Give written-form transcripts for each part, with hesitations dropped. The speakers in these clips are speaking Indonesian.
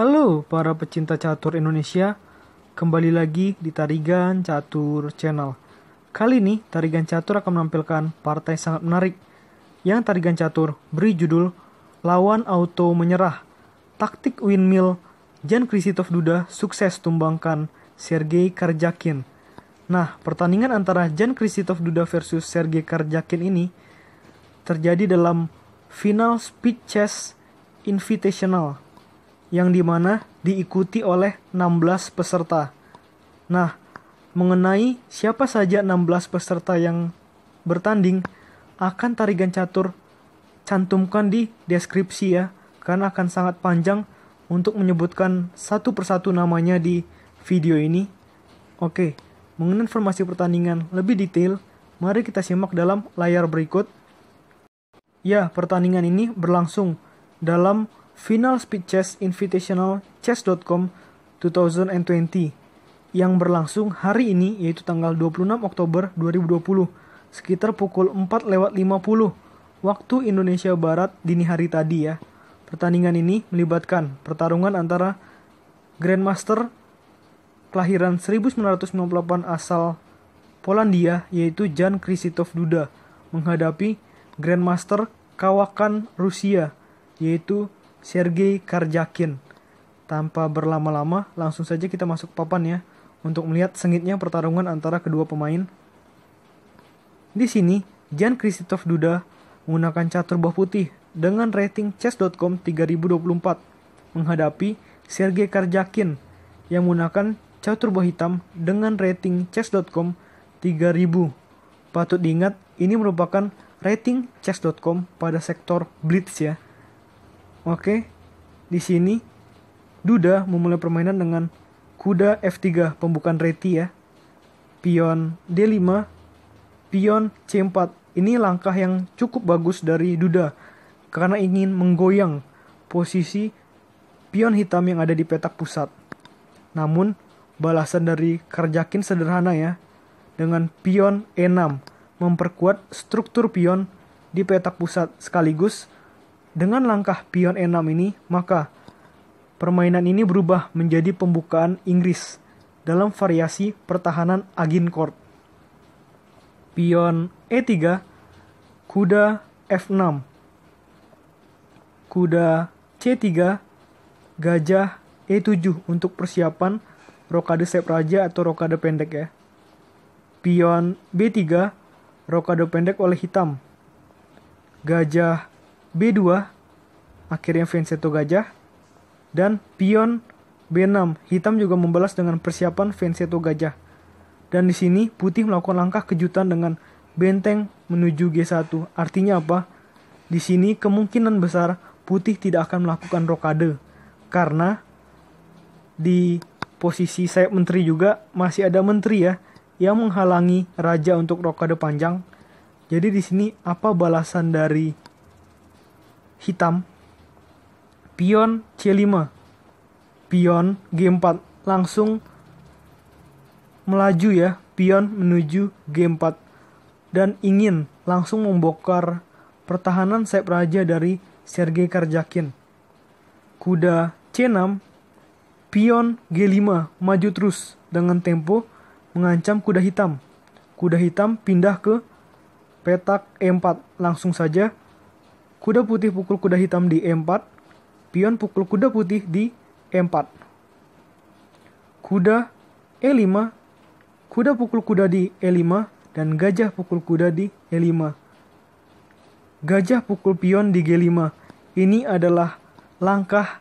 Halo para pecinta catur Indonesia, kembali lagi di Tarigan Catur Channel. Kali ini Tarigan Catur akan menampilkan partai sangat menarik yang Tarigan Catur beri judul Lawan Auto Menyerah. Taktik windmill, Jan Krzysztof Duda sukses tumbangkan Sergei Karjakin. Nah, pertandingan antara Jan Krzysztof Duda versus Sergei Karjakin ini terjadi dalam final Speed Chess Invitational yang dimana diikuti oleh 16 peserta. Nah, mengenai siapa saja 16 peserta yang bertanding akan Tarigan Catur cantumkan di deskripsi ya, karena akan sangat panjang untuk menyebutkan satu persatu namanya di video ini. Oke, mengenai informasi pertandingan lebih detail, mari kita simak dalam layar berikut. Ya, pertandingan ini berlangsung dalam Final Speed Chess Invitational Chess.com 2020 yang berlangsung hari ini, yaitu tanggal 26 Oktober 2020 sekitar pukul 4:50 waktu Indonesia Barat dini hari tadi ya. Pertandingan ini melibatkan pertarungan antara Grandmaster kelahiran 1998 asal Polandia yaitu Jan Krzysztof Duda menghadapi Grandmaster kawakan Rusia yaitu Sergei Karjakin. Tanpa berlama-lama, langsung saja kita masuk papan ya, untuk melihat sengitnya pertarungan antara kedua pemain. Di sini, Jan Krzysztof Duda menggunakan catur buah putih dengan rating chess.com 3024 menghadapi Sergei Karjakin yang menggunakan catur buah hitam dengan rating chess.com 3000. Patut diingat, ini merupakan rating chess.com pada sektor blitz ya. Oke, di sini Duda memulai permainan dengan kuda F3 pembukaan reti ya. Pion D5, pion C4. Ini langkah yang cukup bagus dari Duda karena ingin menggoyang posisi pion hitam yang ada di petak pusat. Namun, balasan dari Karjakin sederhana ya, dengan pion E6 memperkuat struktur pion di petak pusat sekaligus. Dengan langkah pion E6 ini, maka permainan ini berubah menjadi pembukaan Inggris dalam variasi pertahanan Agincourt. Pion E3, kuda F6, kuda C3, gajah E7 untuk persiapan rokade sayap raja atau rokade pendek ya. Pion B3, rokade pendek oleh hitam. Gajah B2, akhirnya Venceto gajah, dan pion B6, hitam juga membalas dengan persiapan Venceto gajah. Dan di sini putih melakukan langkah kejutan dengan benteng menuju G1. Artinya apa? Di sini kemungkinan besar putih tidak akan melakukan rokade, karena di posisi sayap menteri juga masih ada menteri ya yang menghalangi raja untuk rokade panjang. Jadi di sini apa balasan dari hitam? Pion C5, pion G4, langsung melaju ya, pion menuju G4 dan ingin langsung membongkar pertahanan sayap raja dari Sergei Karjakin. Kuda C6, pion G5 maju terus dengan tempo mengancam kuda hitam. Kuda hitam pindah ke petak E4, langsung saja kuda putih pukul kuda hitam di E4, pion pukul kuda putih di E4. Kuda E5, kuda pukul kuda di E5, dan gajah pukul kuda di E5. Gajah pukul pion di G5. Ini adalah langkah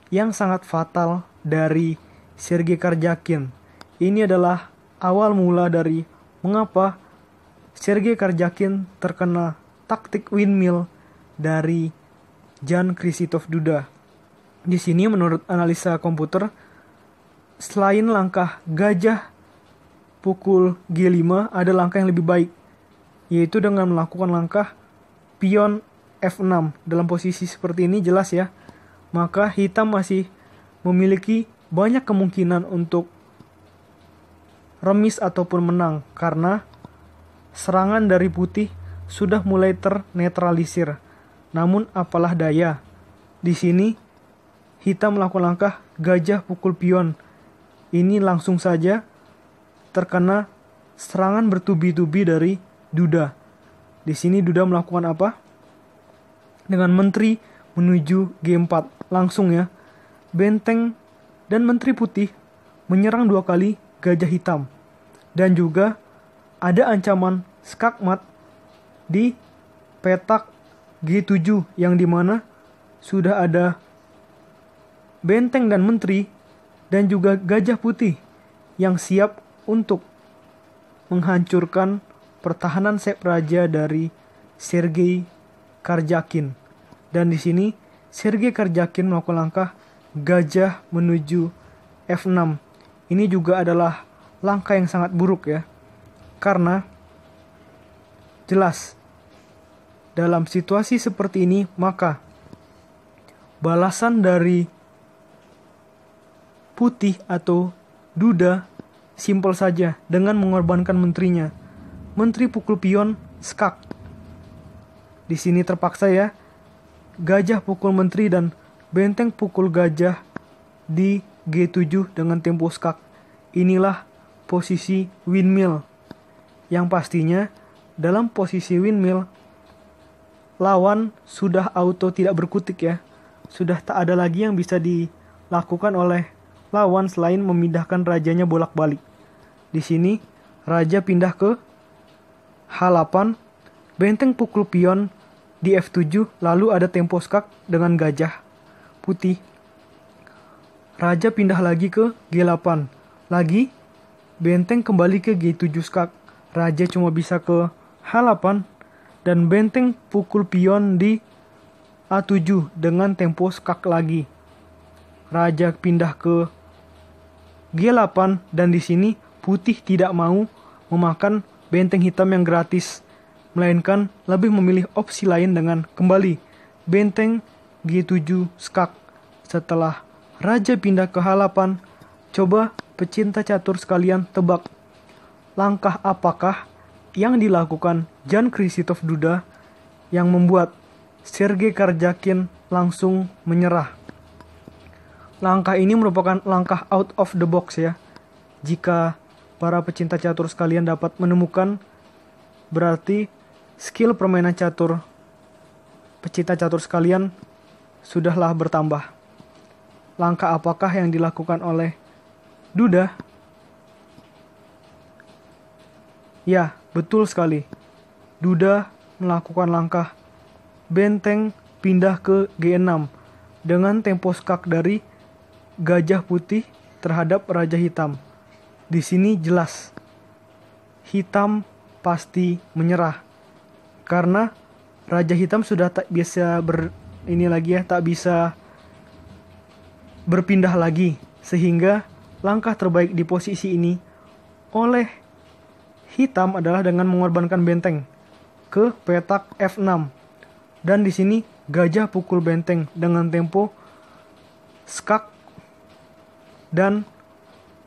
yang sangat fatal dari Sergei Karjakin. Ini adalah awal mula dari mengapa Sergei Karjakin terkena taktik windmill dari Jan Krzysztof Duda. Di sini menurut analisa komputer, selain langkah gajah pukul G5, ada langkah yang lebih baik, yaitu dengan melakukan langkah pion F6. Dalam posisi seperti ini jelas ya, maka hitam masih memiliki banyak kemungkinan untuk remis ataupun menang, karena serangan dari putih sudah mulai ternetralisir. Namun apalah daya, di sini hitam melakukan langkah gajah pukul pion. Ini langsung saja terkena serangan bertubi-tubi dari Duda. Di sini Duda melakukan apa? Dengan menteri menuju G4. Langsung ya. Benteng dan menteri putih menyerang 2 kali gajah hitam. Dan juga ada ancaman skakmat di petak G7 yang dimana sudah ada benteng dan menteri dan juga gajah putih yang siap untuk menghancurkan pertahanan Sep Raja dari Sergei Karjakin. Dan di sini Sergei Karjakin melakukan langkah gajah menuju F6. Ini juga adalah langkah yang sangat buruk ya. Karena jelas dalam situasi seperti ini maka balasan dari putih atau Duda simpel saja dengan mengorbankan menterinya. Menteri pukul pion skak. Di sini terpaksa ya. Gajah pukul menteri dan benteng pukul gajah di G7 dengan tempo skak. Inilah posisi windmill. Yang pastinya dalam posisi windmill lawan sudah auto tidak berkutik ya. Sudah tak ada lagi yang bisa dilakukan oleh lawan selain memindahkan rajanya bolak-balik. Di sini raja pindah ke H8, benteng pukul pion di F7, lalu ada tempo skak dengan gajah putih. Raja pindah lagi ke G8. Lagi benteng kembali ke G7 skak. Raja cuma bisa ke H8 dan benteng pukul pion di A7 dengan tempo skak lagi. Raja pindah ke G8 dan di sini putih tidak mau memakan benteng hitam yang gratis, melainkan lebih memilih opsi lain dengan kembali benteng G7 skak. Setelah raja pindah ke H8, coba pecinta catur sekalian tebak langkah apakah yang dilakukan Jan Krzysztof Duda yang membuat Sergei Karjakin langsung menyerah. Langkah ini merupakan langkah out of the box ya. Jika para pecinta catur sekalian dapat menemukan, berarti skill permainan catur pecinta catur sekalian sudahlah bertambah. Langkah apakah yang dilakukan oleh Duda? Ya, betul sekali. Duda melakukan langkah benteng pindah ke G6 dengan tempo skak dari gajah putih terhadap raja hitam. Di sini jelas hitam pasti menyerah karena raja hitam sudah tak bisa tak bisa berpindah lagi, sehingga langkah terbaik di posisi ini oleh hitam adalah dengan mengorbankan benteng ke petak F6. Dan di sini gajah pukul benteng dengan tempo skak dan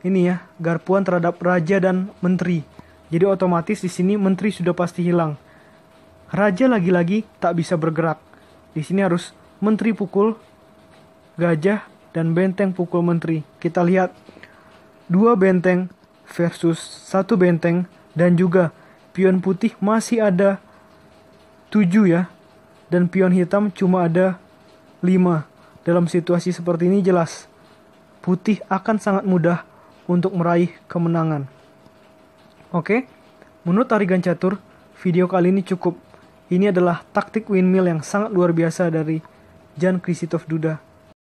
ini ya, garpuan terhadap raja dan menteri. Jadi otomatis di sini menteri sudah pasti hilang. Raja lagi-lagi tak bisa bergerak. Di sini harus menteri pukul gajah dan benteng pukul menteri. Kita lihat 2 benteng versus 1 benteng dan juga pion putih masih ada 7 ya. Dan pion hitam cuma ada 5. Dalam situasi seperti ini jelas putih akan sangat mudah untuk meraih kemenangan. Oke, menurut Tarigan Catur, video kali ini cukup. Ini adalah taktik windmill yang sangat luar biasa dari Jan Krzysztof Duda.